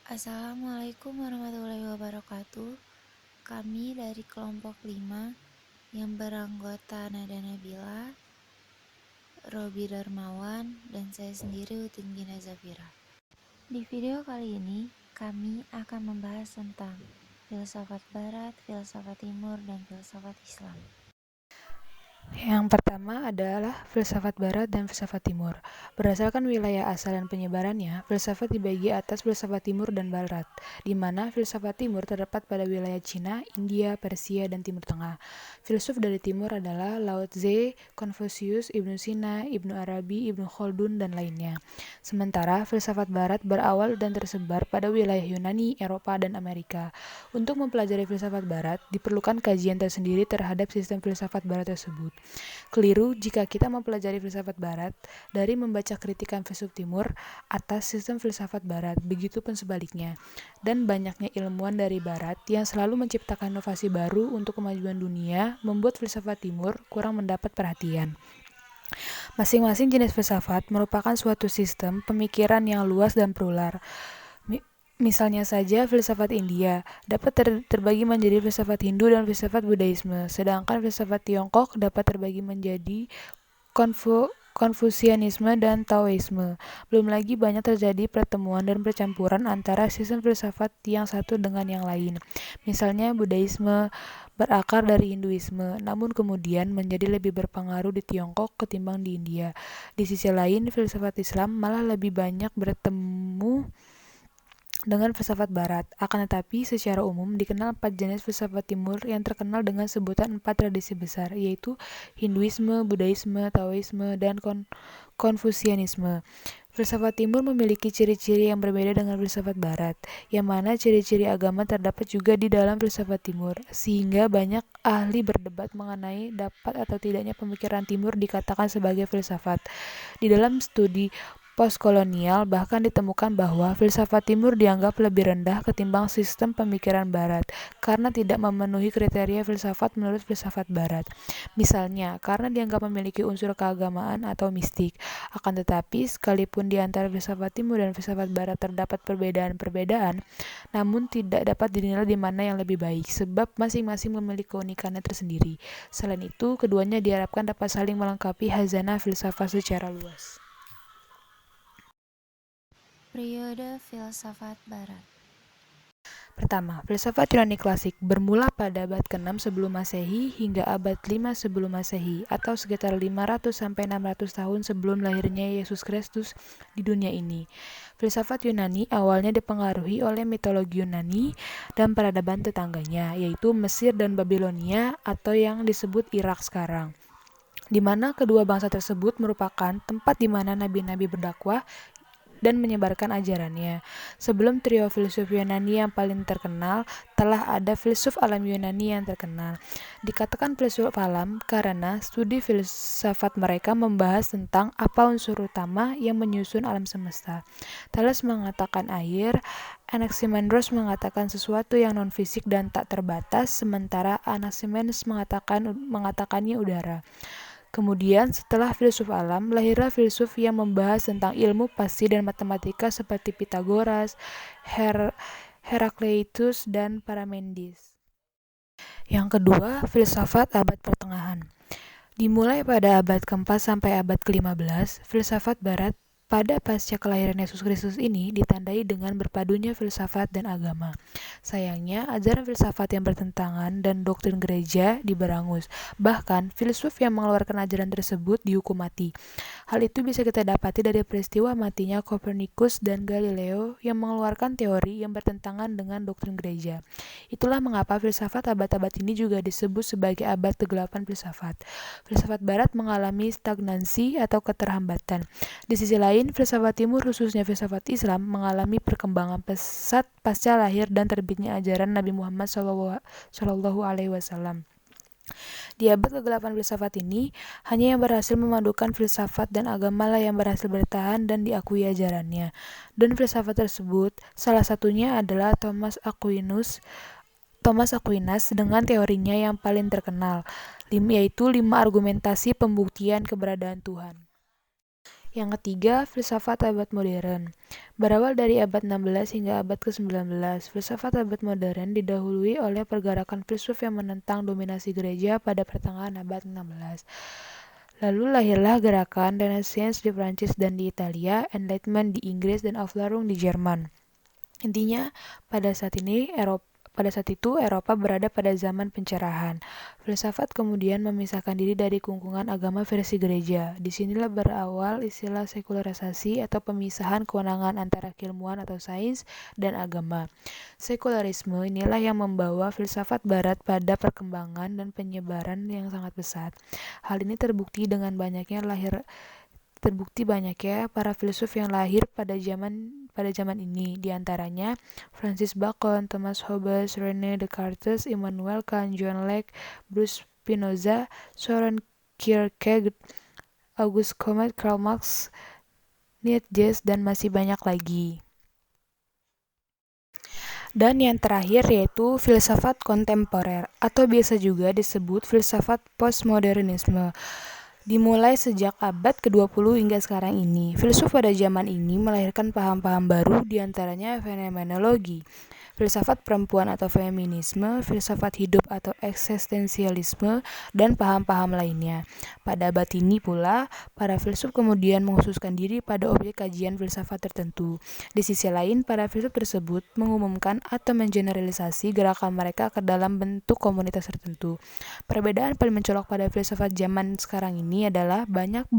Assalamualaikum warahmatullahi wabarakatuh. Kami dari kelompok 5 yang beranggota Nada Nabila, Robi Darmawan, dan saya sendiri Utin Gina Zafira. Di video kali ini, kami akan membahas tentang filsafat Barat, filsafat Timur, dan filsafat Islam. Yang pertama adalah filsafat Barat dan filsafat Timur. Berdasarkan wilayah asal dan penyebarannya, filsafat dibagi atas filsafat Timur dan Barat, di mana filsafat Timur terdapat pada wilayah Cina, India, Persia, dan Timur Tengah. Filsuf dari Timur adalah Lao Tse, Confucius, Ibnu Sina, Ibnu Arabi, Ibnu Khaldun, dan lainnya. Sementara filsafat Barat berawal dan tersebar pada wilayah Yunani, Eropa, dan Amerika. Untuk mempelajari filsafat Barat, diperlukan kajian tersendiri terhadap sistem filsafat Barat tersebut. Keliru jika kita mempelajari filsafat Barat dari membaca kritikan filsuf Timur atas sistem filsafat Barat, begitu pun sebaliknya. Dan banyaknya ilmuwan dari Barat yang selalu menciptakan inovasi baru untuk kemajuan dunia membuat filsafat Timur kurang mendapat perhatian. Masing-masing jenis filsafat merupakan suatu sistem pemikiran yang luas dan plural. Misalnya saja filsafat India dapat terbagi menjadi filsafat Hindu dan filsafat Buddhisme, sedangkan filsafat Tiongkok dapat terbagi menjadi Konfusianisme dan Taoisme. Belum lagi banyak terjadi pertemuan dan percampuran antara sistem filsafat yang satu dengan yang lain. Misalnya Buddhisme berakar dari Hinduisme, namun kemudian menjadi lebih berpengaruh di Tiongkok ketimbang di India. Di sisi lain, filsafat Islam malah lebih banyak bertemu dengan filsafat Barat. Akan tetapi, secara umum dikenal 4 jenis filsafat Timur yang terkenal dengan sebutan 4 tradisi besar, yaitu Hinduisme, Buddhisme, Taoisme, dan Konfusianisme. Filsafat Timur memiliki ciri-ciri yang berbeda dengan filsafat Barat, yang mana ciri-ciri agama terdapat juga di dalam filsafat Timur, sehingga banyak ahli berdebat mengenai dapat atau tidaknya pemikiran Timur dikatakan sebagai filsafat. Di dalam studi postkolonial bahkan ditemukan bahwa filsafat Timur dianggap lebih rendah ketimbang sistem pemikiran Barat karena tidak memenuhi kriteria filsafat menurut filsafat Barat. Misalnya, karena dianggap memiliki unsur keagamaan atau mistik. Akan tetapi, sekalipun di antara filsafat Timur dan filsafat Barat terdapat perbedaan-perbedaan, namun tidak dapat dinilai di mana yang lebih baik, sebab masing-masing memiliki keunikannya tersendiri. Selain itu, keduanya diharapkan dapat saling melengkapi khazanah filsafat secara luas. Periode filsafat Barat. Pertama, filsafat Yunani klasik bermula pada abad ke-6 sebelum Masehi hingga abad 5 sebelum Masehi atau sekitar 500 sampai 600 tahun sebelum lahirnya Yesus Kristus di dunia ini. Filsafat Yunani awalnya dipengaruhi oleh mitologi Yunani dan peradaban tetangganya, yaitu Mesir dan Babilonia atau yang disebut Irak sekarang, di mana kedua bangsa tersebut merupakan tempat di mana nabi-nabi berdakwah dan menyebarkan ajarannya. Sebelum trio filsuf Yunani yang paling terkenal, telah ada filsuf alam Yunani yang terkenal. Dikatakan filsuf alam karena studi filsafat mereka membahas tentang apa unsur utama yang menyusun alam semesta. Thales mengatakan air, Anaximenes mengatakan sesuatu yang non-fisik dan tak terbatas, sementara Anaximenes mengatakannya udara. Kemudian, setelah filsuf alam, lahirlah filsuf yang membahas tentang ilmu pasti dan matematika seperti Pythagoras, Herakleitus, dan Parmenides. Yang kedua, filsafat abad pertengahan. Dimulai pada abad ke-4 sampai abad ke-15, filsafat Barat pada pasca kelahiran Yesus Kristus ini ditandai dengan berpadunya filsafat dan agama. Sayangnya, ajaran filsafat yang bertentangan dan doktrin gereja diberangus. Bahkan, filsuf yang mengeluarkan ajaran tersebut dihukum mati. Hal itu bisa kita dapati dari peristiwa matinya Kopernikus dan Galileo yang mengeluarkan teori yang bertentangan dengan doktrin gereja. Itulah mengapa filsafat abad-abad ini juga disebut sebagai abad ke-8 filsafat. Filsafat Barat mengalami stagnansi atau keterhambatan. Di sisi lain, filsafat Timur khususnya filsafat Islam mengalami perkembangan pesat pasca lahir dan terbitnya ajaran Nabi Muhammad SAW. Di abad ke-8 filsafat ini, hanya yang berhasil memadukan filsafat dan agama lah yang berhasil bertahan dan diakui ajarannya. Dan filsafat tersebut, salah satunya adalah Thomas Aquinas dengan teorinya yang paling terkenal, yaitu 5 argumentasi pembuktian keberadaan Tuhan. Yang ketiga, filsafat abad modern. Berawal dari abad 16 hingga abad ke-19, filsafat abad modern didahului oleh pergerakan filsuf yang menentang dominasi gereja pada pertengahan abad 16. Lalu lahirlah gerakan Renaissance di Prancis dan di Italia, Enlightenment di Inggris, dan Aufklärung di Jerman. Intinya, pada saat itu Eropa berada pada zaman pencerahan. Filsafat kemudian memisahkan diri dari kungkungan agama versi gereja. Disinilah berawal istilah sekularisasi atau pemisahan kewenangan antara keilmuan atau sains dan agama. Sekularisme inilah yang membawa filsafat barat pada perkembangan dan penyebaran yang sangat pesat. Hal ini terbukti banyaknya para filsuf yang lahir pada zaman ini, di antaranya Francis Bacon, Thomas Hobbes, René Descartes, Immanuel Kant, John Locke, Bruce Spinoza, Søren Kierkegaard, Auguste Comte, Karl Marx, Nietzsche, dan masih banyak lagi. Dan yang terakhir yaitu filsafat kontemporer atau biasa juga disebut filsafat postmodernisme. Dimulai sejak abad ke-20 hingga sekarang ini, filsuf pada zaman ini melahirkan paham-paham baru, diantaranya fenomenologi, filsafat perempuan atau feminisme, filsafat hidup atau eksistensialisme, dan paham-paham lainnya. Pada abad ini pula, para filsuf kemudian mengkhususkan diri pada objek kajian filsafat tertentu. Di sisi lain, para filsuf tersebut mengumumkan atau mengeneralisasi gerakan mereka ke dalam bentuk komunitas tertentu. Perbedaan paling mencolok pada filsafat zaman sekarang ini adalah banyak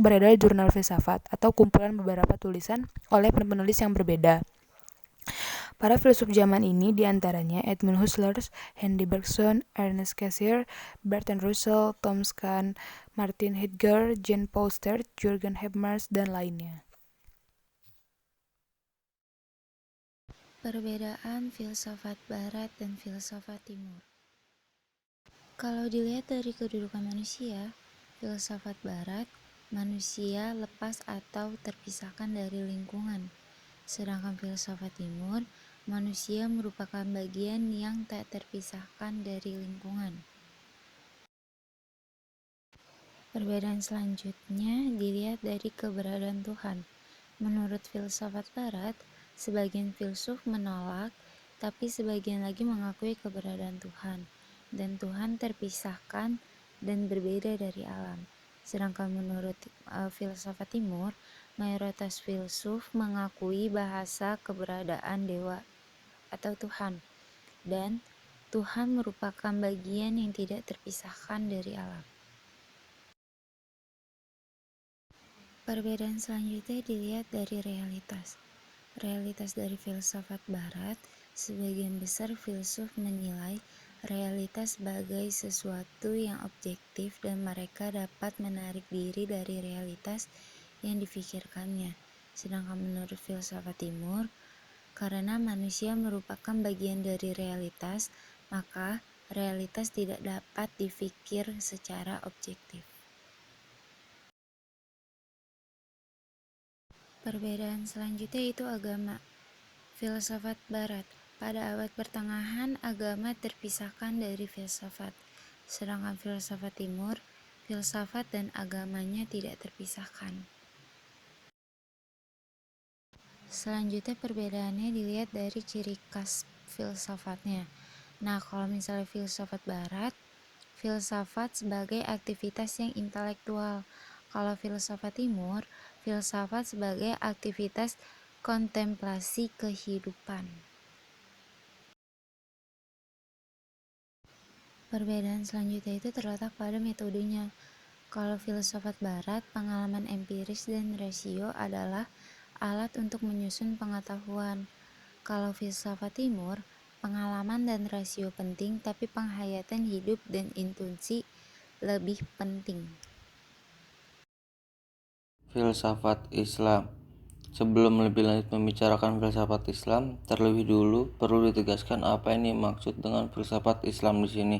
beredar jurnal filsafat atau kumpulan beberapa tulisan oleh penulis yang berbeda. Para filsuf zaman ini diantaranya Edmund Husserl, Henri Bergson, Ernest Cassirer, Bertrand Russell, Thomas Kuhn, Martin Heidegger, Jean-Paul Sartre, Jürgen Habermas, dan lainnya. Perbedaan filsafat barat dan filsafat timur. Kalau dilihat dari kedudukan manusia, filsafat barat, manusia lepas atau terpisahkan dari lingkungan. Sedangkan filsafat timur, manusia merupakan bagian yang tak terpisahkan dari lingkungan. Perbedaan selanjutnya dilihat dari keberadaan Tuhan. Menurut filsafat barat, sebagian filsuf menolak, tapi sebagian lagi mengakui keberadaan Tuhan, dan Tuhan terpisahkan dan berbeda dari alam. Sedangkan menurut filsafat timur, mayoritas filsuf mengakui bahasa keberadaan dewa atau Tuhan, dan Tuhan merupakan bagian yang tidak terpisahkan dari alam. Perbedaan selanjutnya dilihat dari realitas. Realitas dari filsafat barat, sebagian besar filsuf menilai realitas sebagai sesuatu yang objektif dan mereka dapat menarik diri dari realitas yang difikirkannya. Sedangkan menurut filsafat timur, karena manusia merupakan bagian dari realitas, maka realitas tidak dapat difikir secara objektif. Perbedaan selanjutnya itu agama. Filsafat barat. Pada abad pertengahan, agama terpisahkan dari filsafat. Sedangkan filsafat timur, filsafat dan agamanya tidak terpisahkan. Selanjutnya perbedaannya dilihat dari ciri khas filsafatnya. Nah, kalau misalnya filsafat barat, filsafat sebagai aktivitas yang intelektual. Kalau filsafat timur, filsafat sebagai aktivitas kontemplasi kehidupan. Perbedaan selanjutnya itu terletak pada metodenya. Kalau filsafat barat, pengalaman empiris dan rasio adalah alat untuk menyusun pengetahuan. Kalau filsafat timur, pengalaman dan rasio penting, tapi penghayatan hidup dan intuisi lebih penting. Filsafat Islam. Sebelum lebih lanjut membicarakan filsafat Islam, terlebih dulu perlu ditegaskan apa yang dimaksud dengan filsafat Islam di sini.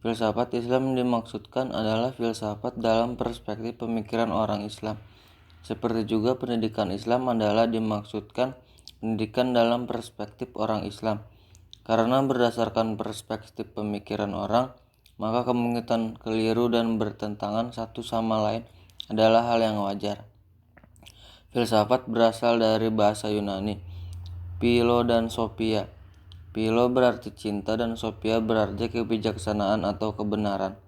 Filsafat Islam dimaksudkan adalah filsafat dalam perspektif pemikiran orang Islam. Seperti juga pendidikan Islam adalah dimaksudkan pendidikan dalam perspektif orang Islam. Karena berdasarkan perspektif pemikiran orang, maka kemungkinan keliru dan bertentangan satu sama lain adalah hal yang wajar. Filsafat berasal dari bahasa Yunani, philo dan sophia. Philo berarti cinta dan sophia berarti kebijaksanaan atau kebenaran.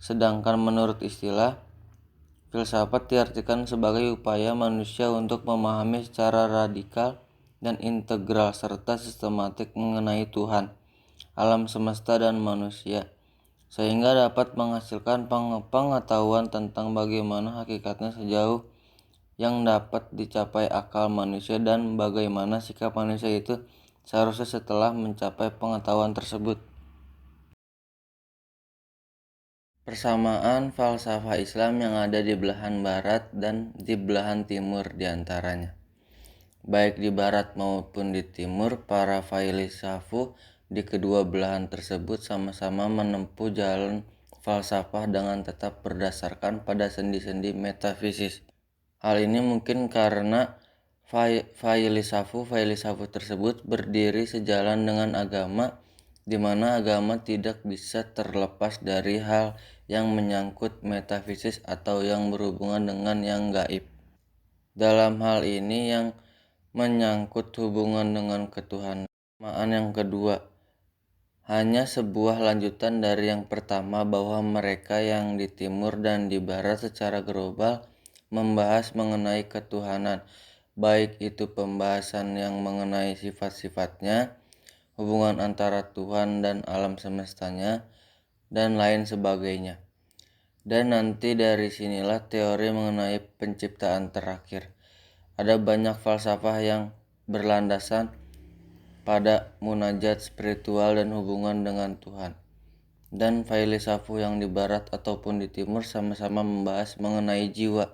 Sedangkan menurut istilah, filsafat diartikan sebagai upaya manusia untuk memahami secara radikal dan integral serta sistematik mengenai Tuhan, alam semesta dan manusia, sehingga dapat menghasilkan pengetahuan tentang bagaimana hakikatnya sejauh yang dapat dicapai akal manusia dan bagaimana sikap manusia itu seharusnya setelah mencapai pengetahuan tersebut. Persamaan falsafah Islam yang ada di belahan barat dan di belahan timur diantaranya. Baik di barat maupun di timur, para filsuf di kedua belahan tersebut sama-sama menempuh jalan falsafah dengan tetap berdasarkan pada sendi-sendi metafisis. Hal ini mungkin karena filsuf tersebut berdiri sejalan dengan agama, di mana agama tidak bisa terlepas dari hal yang menyangkut metafisis atau yang berhubungan dengan yang gaib. Dalam hal ini yang menyangkut hubungan dengan ketuhanan. Persamaan yang kedua hanya sebuah lanjutan dari yang pertama, bahwa mereka yang di timur dan di barat secara global membahas mengenai ketuhanan, baik itu pembahasan yang mengenai sifat-sifatnya, hubungan antara Tuhan dan alam semestanya, dan lain sebagainya. Dan nanti dari sinilah teori mengenai penciptaan terakhir. Ada banyak falsafah yang berlandasan pada munajat spiritual dan hubungan dengan Tuhan. Dan filsuf yang di barat ataupun di timur sama-sama membahas mengenai jiwa.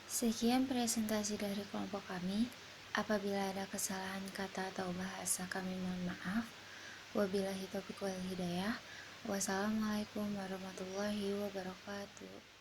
Sekian presentasi dari kelompok kami. Apabila ada kesalahan kata atau bahasa, kami mohon maaf. Wabillahi taufiq wal hidayah. Wassalamualaikum warahmatullahi wabarakatuh.